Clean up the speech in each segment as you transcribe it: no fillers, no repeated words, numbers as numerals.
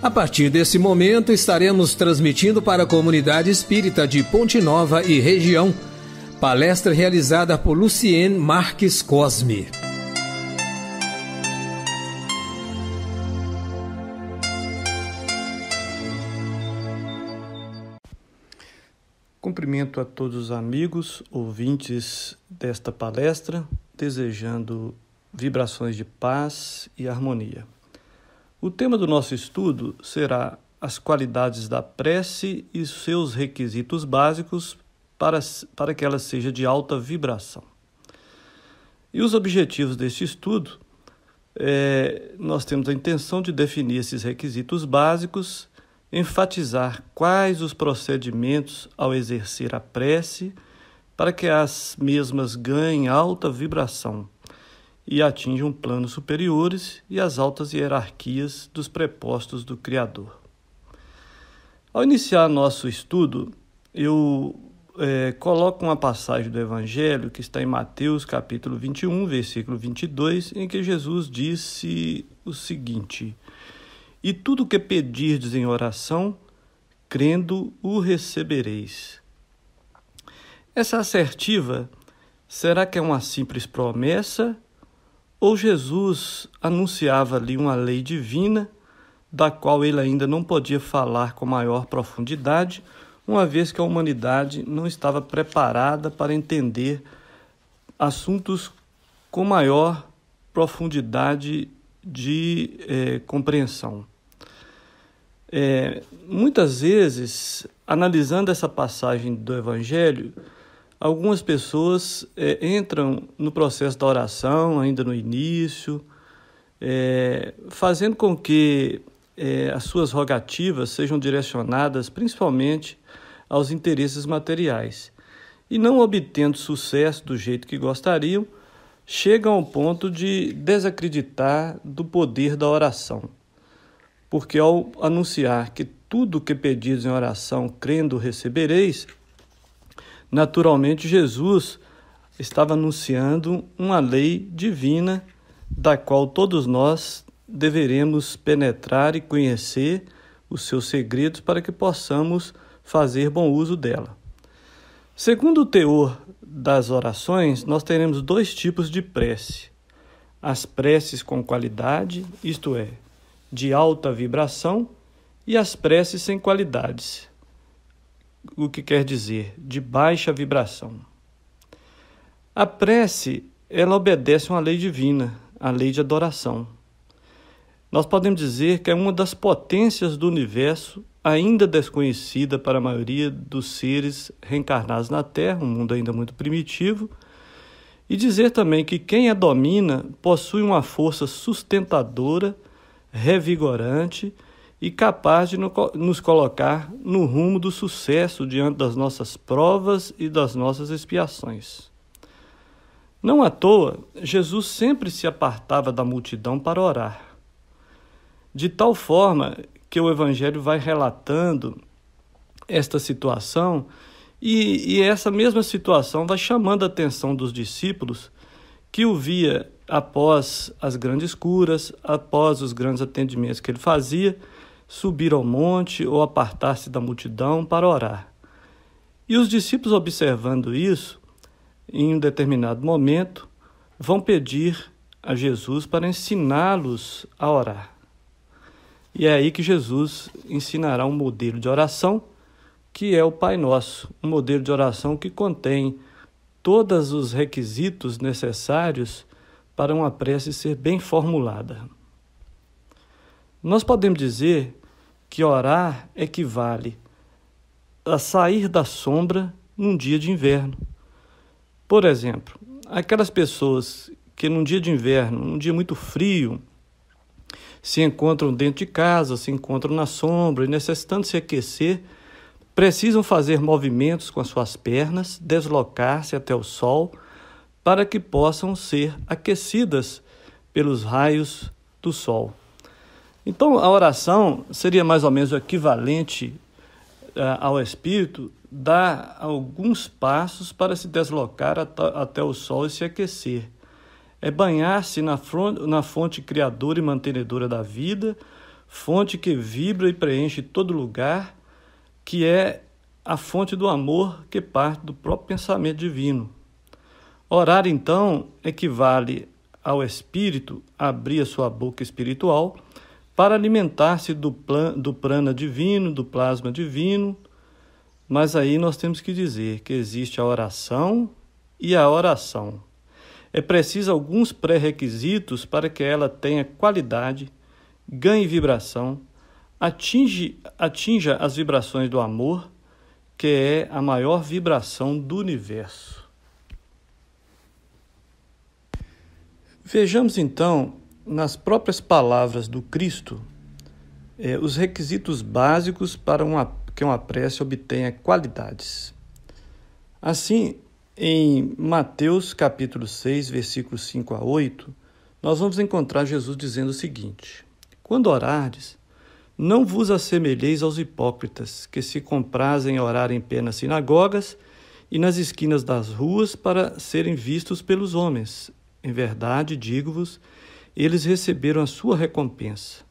A partir desse momento, estaremos transmitindo para a comunidade espírita de Ponte Nova e região. Palestra realizada por Luciene Marques Cosme. Cumprimento a todos os amigos, ouvintes desta palestra, desejando vibrações de paz e harmonia. O tema do nosso estudo será as qualidades da prece e seus requisitos básicos para que ela seja de alta vibração. E os objetivos deste estudo, nós temos a intenção de definir esses requisitos básicos, enfatizar quais os procedimentos ao exercer a prece para que as mesmas ganhem alta vibração e atinjam planos superiores e as altas hierarquias dos prepostos do Criador. Ao iniciar nosso estudo, eu coloco uma passagem do Evangelho que está em Mateus capítulo 21, versículo 22, em que Jesus disse o seguinte: "E tudo que pedirdes em oração, crendo, o recebereis." Essa assertiva, será que é uma simples promessa? Ou Jesus anunciava ali uma lei divina, da qual ele ainda não podia falar com maior profundidade, uma vez que a humanidade não estava preparada para entender assuntos com maior profundidade de compreensão. Muitas vezes, analisando essa passagem do Evangelho, algumas pessoas entram no processo da oração, ainda no início, fazendo com que as suas rogativas sejam direcionadas principalmente aos interesses materiais. E não obtendo sucesso do jeito que gostariam, chegam ao ponto de desacreditar do poder da oração. Porque ao anunciar que tudo que pedis em oração, crendo, recebereis, naturalmente, Jesus estava anunciando uma lei divina da qual todos nós deveremos penetrar e conhecer os seus segredos para que possamos fazer bom uso dela. Segundo o teor das orações, nós teremos dois tipos de prece: as preces com qualidade, isto é, de alta vibração, e as preces sem qualidades, o que quer dizer de baixa vibração. A prece, ela obedece a uma lei divina, a lei de adoração. Nós podemos dizer que é uma das potências do universo, ainda desconhecida para a maioria dos seres reencarnados na Terra, um mundo ainda muito primitivo, e dizer também que quem a domina possui uma força sustentadora, revigorante e capaz de nos colocar no rumo do sucesso diante das nossas provas e das nossas expiações. Não à toa, Jesus sempre se apartava da multidão para orar, de tal forma que o Evangelho vai relatando esta situação e essa mesma situação vai chamando a atenção dos discípulos que o via após as grandes curas, após os grandes atendimentos que ele fazia, subir ao monte ou apartar-se da multidão para orar. E os discípulos, observando isso, em um determinado momento, vão pedir a Jesus para ensiná-los a orar. E é aí que Jesus ensinará um modelo de oração, que é o Pai Nosso, um modelo de oração que contém todos os requisitos necessários para uma prece ser bem formulada. Nós podemos dizer que orar equivale a sair da sombra num dia de inverno. Por exemplo, aquelas pessoas que num dia de inverno, num dia muito frio, se encontram dentro de casa, se encontram na sombra e necessitando se aquecer, precisam fazer movimentos com as suas pernas, deslocar-se até o sol, para que possam ser aquecidas pelos raios do sol. Então, a oração seria mais ou menos o equivalente ao espírito dar alguns passos para se deslocar até o sol e se aquecer. É banhar-se na fonte criadora e mantenedora da vida, fonte que vibra e preenche todo lugar, que é a fonte do amor que parte do próprio pensamento divino. Orar, então, equivale ao espírito abrir a sua boca espiritual para alimentar-se do prana divino, do plasma divino. Mas aí nós temos que dizer que existe a oração e a oração. É preciso alguns pré-requisitos para que ela tenha qualidade, ganhe vibração, atinja as vibrações do amor, que é a maior vibração do universo. Vejamos então, nas próprias palavras do Cristo, os requisitos básicos para que uma prece obtenha qualidades. Assim, em Mateus capítulo 6, versículos 5 a 8, nós vamos encontrar Jesus dizendo o seguinte: quando orardes, não vos assemelheis aos hipócritas, que se comprazem em orar em pé nas sinagogas e nas esquinas das ruas para serem vistos pelos homens. Em verdade, digo-vos, eles receberam a sua recompensa.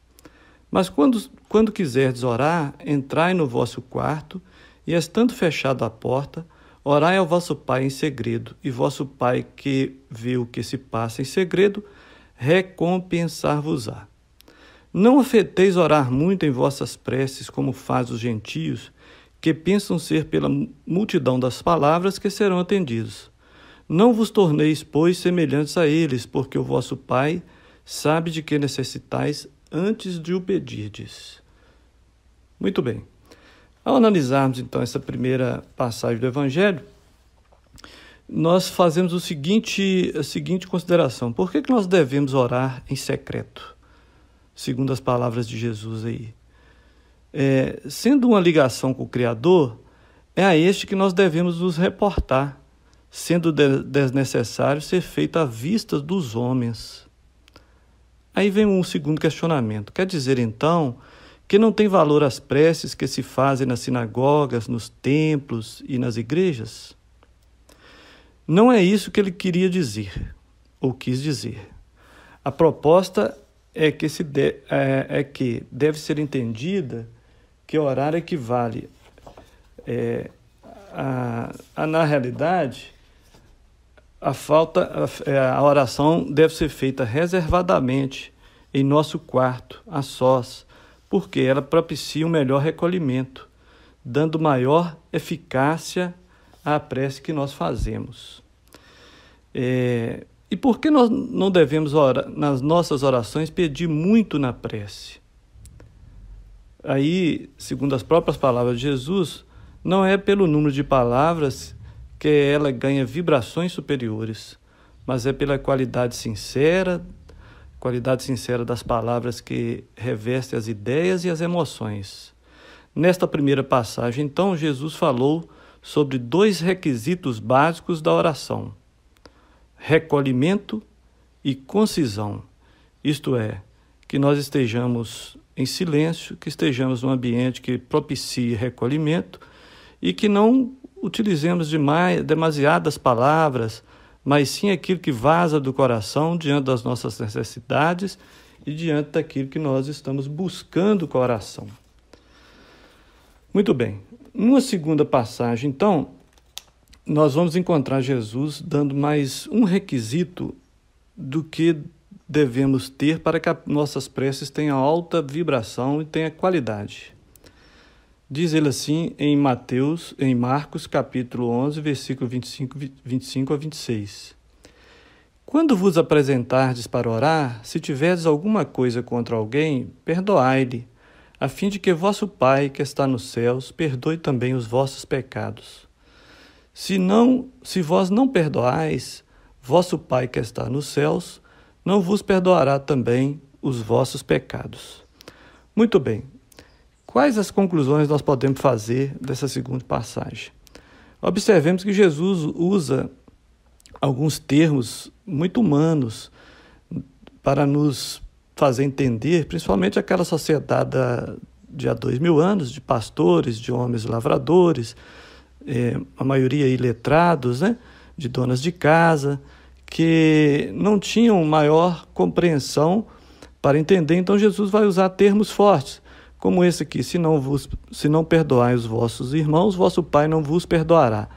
Mas quando quiserdes orar, entrai no vosso quarto, e estando fechado a porta, orai ao vosso Pai em segredo, e vosso Pai, que vê o que se passa em segredo, recompensar-vos-á. Não afeteis orar muito em vossas preces, como faz os gentios, que pensam ser pela multidão das palavras que serão atendidos. Não vos torneis, pois, semelhantes a eles, porque o vosso Pai sabe de que necessitais antes de o pedirdes. Muito bem. Ao analisarmos, então, essa primeira passagem do Evangelho, nós fazemos a seguinte consideração. Por que nós devemos orar em secreto? Segundo as palavras de Jesus aí. Sendo uma ligação com o Criador, é a este que nós devemos nos reportar, sendo desnecessário ser feito à vista dos homens. Aí vem um segundo questionamento. Quer dizer, então, que não tem valor as preces que se fazem nas sinagogas, nos templos e nas igrejas? Não é isso que ele queria dizer, ou quis dizer. A proposta é que deve ser entendida que orar equivale na realidade, a oração deve ser feita reservadamente em nosso quarto, a sós, porque ela propicia um melhor recolhimento, dando maior eficácia à prece que nós fazemos. E por que nós não devemos nas nossas orações pedir muito na prece? Aí, segundo as próprias palavras de Jesus, não é pelo número de palavras que ela ganha vibrações superiores, mas é pela qualidade sincera das palavras que revestem as ideias e as emoções. Nesta primeira passagem, então, Jesus falou sobre 2 requisitos básicos da oração: recolhimento e concisão, isto é, que nós estejamos em silêncio, que estejamos num ambiente que propicie recolhimento e que não utilizemos demasiadas palavras, mas sim aquilo que vaza do coração diante das nossas necessidades e diante daquilo que nós estamos buscando com a oração. Muito bem. Numa segunda passagem, então, nós vamos encontrar Jesus dando mais um requisito do que devemos ter para que nossas preces tenham alta vibração e tenham qualidade. Diz ele assim em Marcos capítulo 11, versículo 25 a 26. Quando vos apresentardes para orar, se tiverdes alguma coisa contra alguém, perdoai-lhe, a fim de que vosso Pai, que está nos céus, perdoe também os vossos pecados. Se vós não perdoais, vosso Pai, que está nos céus, não vos perdoará também os vossos pecados. Muito bem. Quais as conclusões nós podemos fazer dessa segunda passagem? Observemos que Jesus usa alguns termos muito humanos para nos fazer entender, principalmente aquela sociedade de há 2000 anos, de pastores, de homens lavradores, a maioria iletrados, né, de donas de casa, que não tinham maior compreensão Para entender, então, Jesus vai usar termos fortes, como esse aqui: se não perdoai os vossos irmãos, vosso Pai não vos perdoará.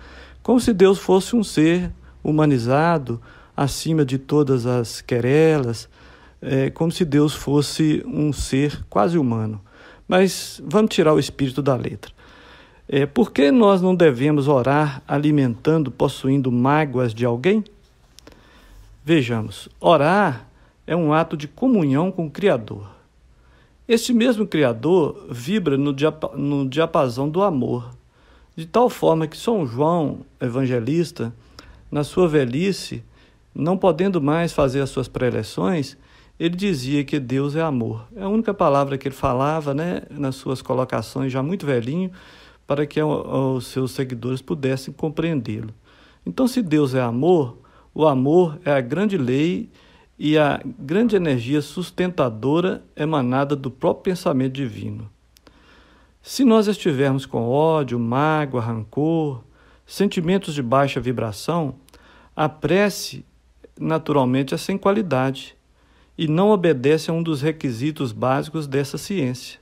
Como se Deus fosse um ser humanizado, acima de todas as querelas, como se Deus fosse um ser quase humano. Mas vamos tirar o espírito da letra. Por que nós não devemos orar alimentando, possuindo mágoas de alguém? Vejamos, orar é um ato de comunhão com o Criador. Este mesmo Criador vibra no diapasão do amor, de tal forma que São João Evangelista, na sua velhice, não podendo mais fazer as suas preleções, ele dizia que Deus é amor. É a única palavra que ele falava, nas suas colocações, já muito velhinho, para que os seus seguidores pudessem compreendê-lo. Então, se Deus é amor, o amor é a grande lei e a grande energia sustentadora emanada do próprio pensamento divino. Se nós estivermos com ódio, mágoa, rancor, sentimentos de baixa vibração, a prece, naturalmente, é sem qualidade e não obedece a um dos requisitos básicos dessa ciência,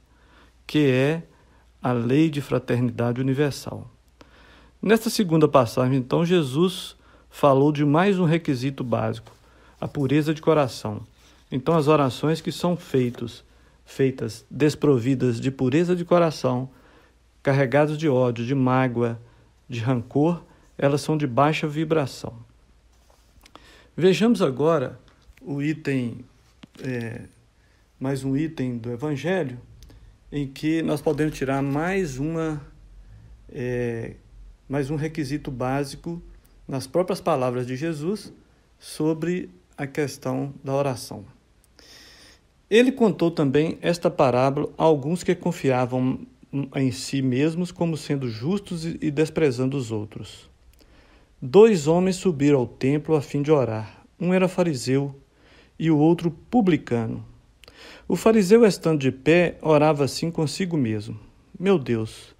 que é a lei de fraternidade universal. Nesta segunda passagem, então, Jesus falou de mais um requisito básico, a pureza de coração. Então, as orações que são feitas desprovidas de pureza de coração, carregadas de ódio, de mágoa, de rancor, elas são de baixa vibração. Vejamos agora o item, mais um item do Evangelho, em que nós podemos tirar mais um requisito básico nas próprias palavras de Jesus sobre a questão da oração. Ele contou também esta parábola a alguns que confiavam em si mesmos como sendo justos e desprezando os outros. 2 homens subiram ao templo a fim de orar. Um era fariseu e o outro publicano. O fariseu, estando de pé, orava assim consigo mesmo: Meu Deus,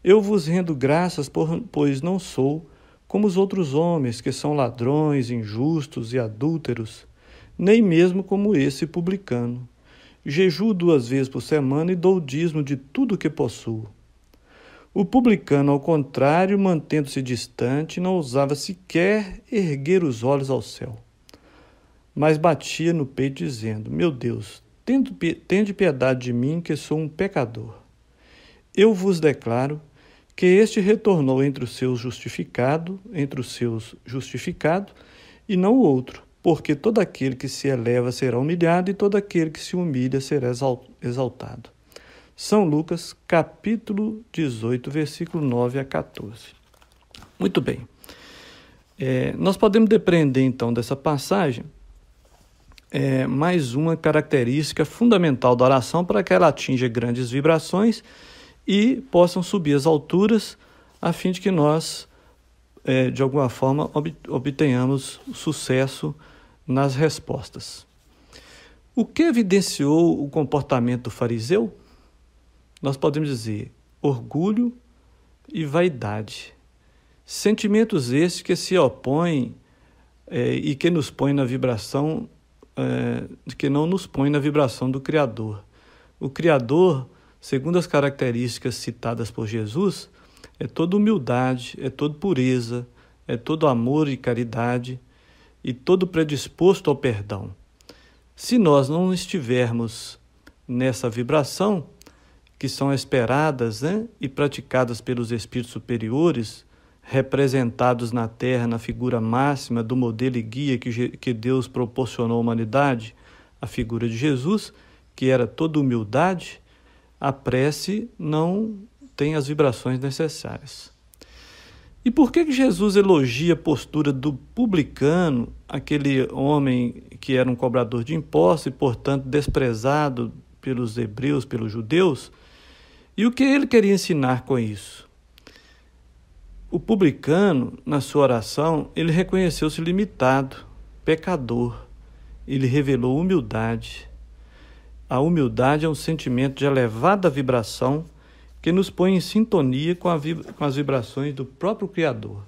eu vos rendo graças, pois não sou como os outros homens, que são ladrões, injustos e adúlteros, nem mesmo como esse publicano. Jejuo 2 vezes por semana e dou o dízimo de tudo o que possuo. O publicano, ao contrário, mantendo-se distante, não ousava sequer erguer os olhos ao céu, mas batia no peito, dizendo: Meu Deus, tende piedade de mim, que sou um pecador. Eu vos declaro que este retornou entre os seus justificado, e não o outro, porque todo aquele que se eleva será humilhado, e todo aquele que se humilha será exaltado. São Lucas, capítulo 18, versículo 9 a 14. Muito bem. Nós podemos depreender, então, dessa passagem mais uma característica fundamental da oração para que ela atinja grandes vibrações e possam subir as alturas, a fim de que nós, de alguma forma, obtenhamos sucesso nas respostas. O que evidenciou o comportamento do fariseu? Nós podemos dizer orgulho e vaidade. Sentimentos esses que se opõem e que nos põem na vibração, que não nos põe na vibração do Criador. O Criador, segundo as características citadas por Jesus, é toda humildade, é toda pureza, é todo amor e caridade e todo predisposto ao perdão. Se nós não estivermos nessa vibração, que são esperadas e praticadas pelos espíritos superiores, representados na Terra na figura máxima do modelo e guia que Deus proporcionou à humanidade, a figura de Jesus, que era toda humildade, a prece não tem as vibrações necessárias. E por que Jesus elogia a postura do publicano, aquele homem que era um cobrador de impostos e, portanto, desprezado pelos hebreus, pelos judeus? E o que ele queria ensinar com isso? O publicano, na sua oração, ele reconheceu-se limitado, pecador. Ele revelou humildade. A humildade é um sentimento de elevada vibração que nos põe em sintonia com as vibrações do próprio Criador.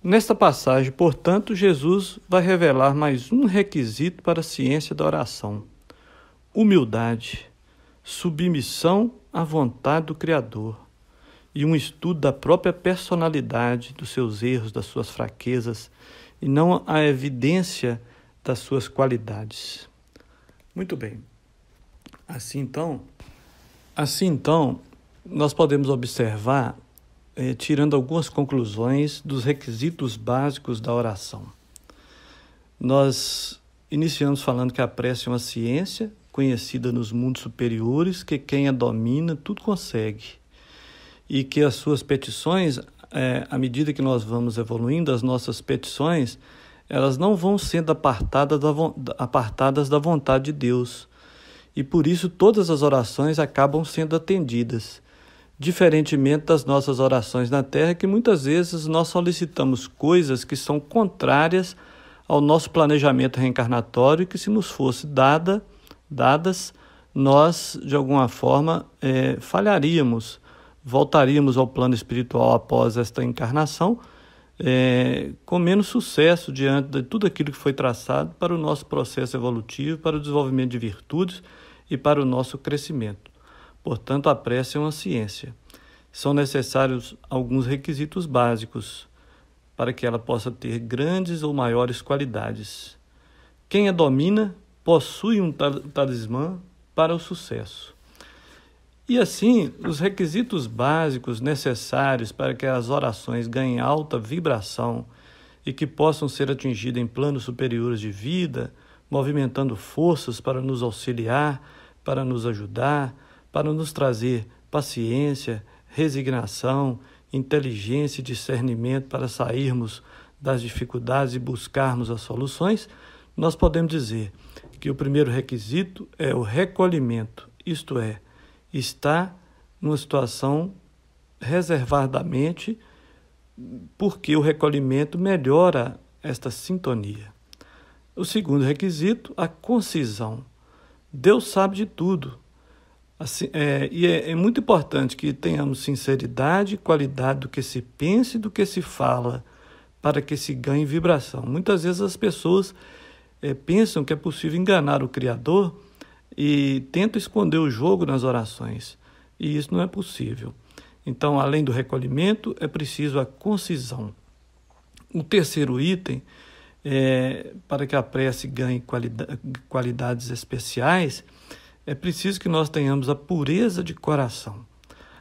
Nesta passagem, portanto, Jesus vai revelar mais um requisito para a ciência da oração: humildade, submissão à vontade do Criador e um estudo da própria personalidade, dos seus erros, das suas fraquezas, e não a evidência das suas qualidades. Muito bem. Assim então, nós podemos observar, tirando algumas conclusões dos requisitos básicos da oração. Nós iniciamos falando que a prece é uma ciência conhecida nos mundos superiores, que quem a domina tudo consegue, e que as suas petições, à medida que nós vamos evoluindo, as nossas petições, elas não vão sendo apartadas da vontade de Deus, e por isso todas as orações acabam sendo atendidas, diferentemente das nossas orações na Terra, que muitas vezes nós solicitamos coisas que são contrárias ao nosso planejamento reencarnatório, que se nos fosse dadas, nós, de alguma forma, falharíamos, voltaríamos ao plano espiritual após esta encarnação, com menos sucesso diante de tudo aquilo que foi traçado para o nosso processo evolutivo, para o desenvolvimento de virtudes e para o nosso crescimento. Portanto, a prece é uma ciência. São necessários alguns requisitos básicos para que ela possa ter grandes ou maiores qualidades. Quem a domina possui um talismã para o sucesso. E assim, os requisitos básicos necessários para que as orações ganhem alta vibração e que possam ser atingidas em planos superiores de vida, movimentando forças para nos auxiliar, para nos ajudar, para nos trazer paciência, resignação, inteligência e discernimento para sairmos das dificuldades e buscarmos as soluções, nós podemos dizer que o primeiro requisito é o recolhimento, isto é, estar numa situação reservadamente, porque o recolhimento melhora esta sintonia. O segundo requisito, a concisão. Deus sabe de tudo. Assim, é muito importante que tenhamos sinceridade e qualidade do que se pensa e do que se fala, para que se ganhe vibração. Muitas vezes as pessoas pensam que é possível enganar o Criador e tentam esconder o jogo nas orações, e isso não é possível. Então, além do recolhimento, é preciso a concisão. O terceiro item, para que a prece ganhe qualidades especiais, é preciso que nós tenhamos a pureza de coração.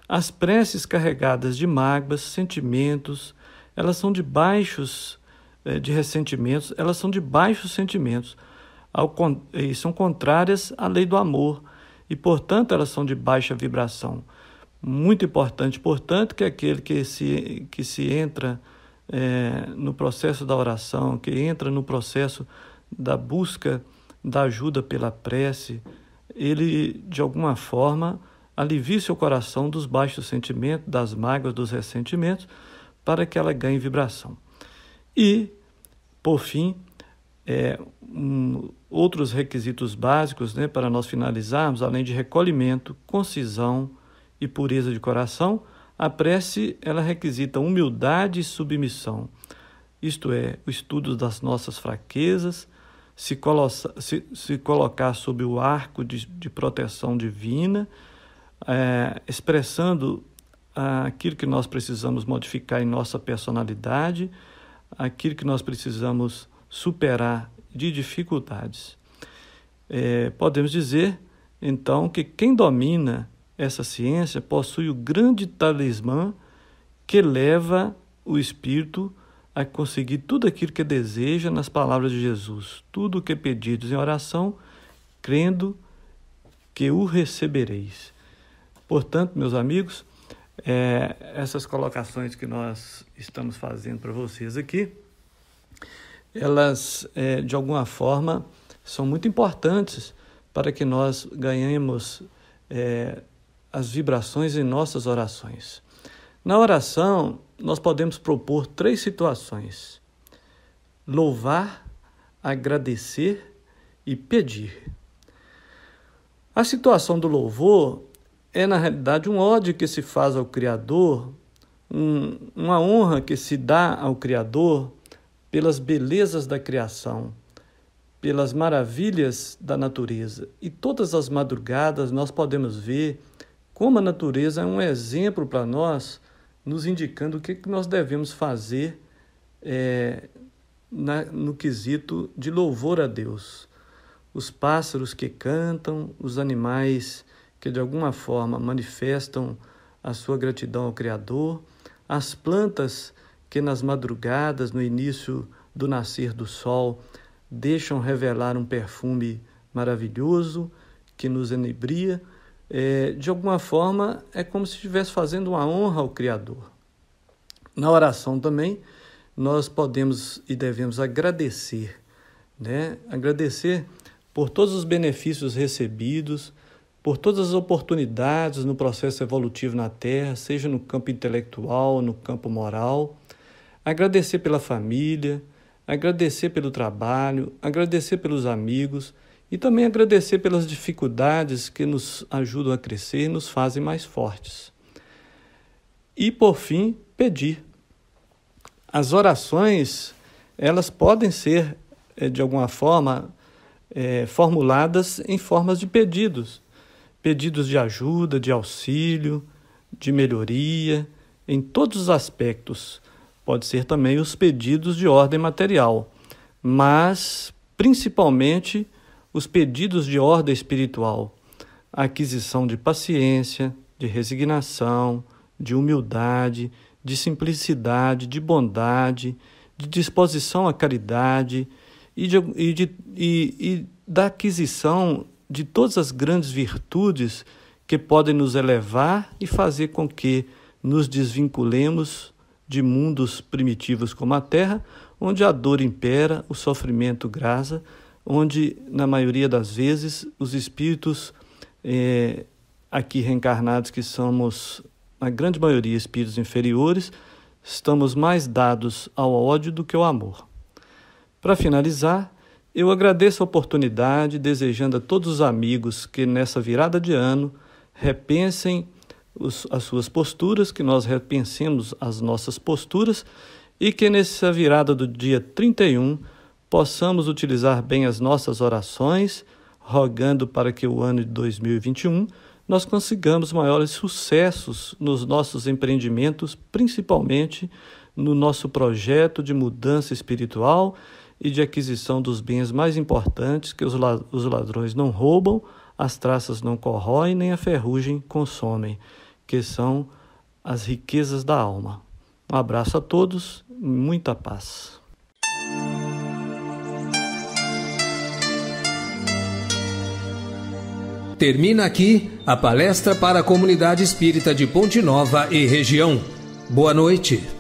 As preces carregadas de mágoas, sentimentos, elas são de ressentimentos, elas são de baixos sentimentos, e são contrárias à lei do amor, e, portanto, elas são de baixa vibração. Muito importante, portanto, que aquele que se entra no processo da oração, que entra no processo da busca da ajuda pela prece, ele, de alguma forma, alivie seu coração dos baixos sentimentos, das mágoas, dos ressentimentos, para que ela ganhe vibração. E, por fim, outros requisitos básicos, para nós finalizarmos, além de recolhimento, concisão e pureza de coração, a prece ela requisita humildade e submissão, isto é, o estudo das nossas fraquezas, se colocar sob o arco de proteção divina, expressando aquilo que nós precisamos modificar em nossa personalidade, aquilo que nós precisamos superar de dificuldades. Podemos dizer, então, que quem domina essa ciência possui o grande talismã que leva o espírito a conseguir tudo aquilo que deseja nas palavras de Jesus, tudo o que pedidos em oração, crendo que o recebereis. Portanto, meus amigos, essas colocações que nós estamos fazendo para vocês aqui, elas, de alguma forma, são muito importantes para que nós ganhemos as vibrações em nossas orações. Na oração, nós podemos propor 3 situações: louvar, agradecer e pedir. A situação do louvor é, na realidade, um ódio que se faz ao Criador uma honra que se dá ao Criador pelas belezas da criação, pelas maravilhas da natureza. E todas as madrugadas nós podemos ver como a natureza é um exemplo para nós, nos indicando o que nós devemos fazer no quesito de louvor a Deus. Os pássaros que cantam, os animais que de alguma forma manifestam a sua gratidão ao Criador, as plantas que nas madrugadas, no início do nascer do sol, deixam revelar um perfume maravilhoso que nos enebria. De alguma forma, é como se estivesse fazendo uma honra ao Criador. Na oração também, nós podemos e devemos agradecer, né? Agradecer por todos os benefícios recebidos, por todas as oportunidades no processo evolutivo na Terra, seja no campo intelectual, no campo moral. Agradecer pela família, agradecer pelo trabalho, agradecer pelos amigos e também agradecer pelas dificuldades que nos ajudam a crescer e nos fazem mais fortes. E, por fim, pedir. As orações, elas podem ser, de alguma forma, formuladas em formas de pedidos. Pedidos de ajuda, de auxílio, de melhoria, em todos os aspectos. Pode ser também os pedidos de ordem material, mas, principalmente, os pedidos de ordem espiritual, a aquisição de paciência, de resignação, de humildade, de simplicidade, de bondade, de disposição à caridade e da aquisição de todas as grandes virtudes que podem nos elevar e fazer com que nos desvinculemos de mundos primitivos como a Terra, onde a dor impera, o sofrimento grasa, onde, na maioria das vezes, os espíritos aqui reencarnados, que somos, na grande maioria, espíritos inferiores, estamos mais dados ao ódio do que ao amor. Para finalizar, eu agradeço a oportunidade, desejando a todos os amigos que nessa virada de ano repensem as suas posturas, que nós repensemos as nossas posturas e que nessa virada do dia 31 possamos utilizar bem as nossas orações, rogando para que o ano de 2021 nós consigamos maiores sucessos nos nossos empreendimentos, principalmente no nosso projeto de mudança espiritual e de aquisição dos bens mais importantes, que os ladrões não roubam, as traças não corroem, nem a ferrugem consomem, que são as riquezas da alma. Um abraço a todos, muita paz. Termina aqui a palestra para a comunidade espírita de Ponte Nova e região. Boa noite.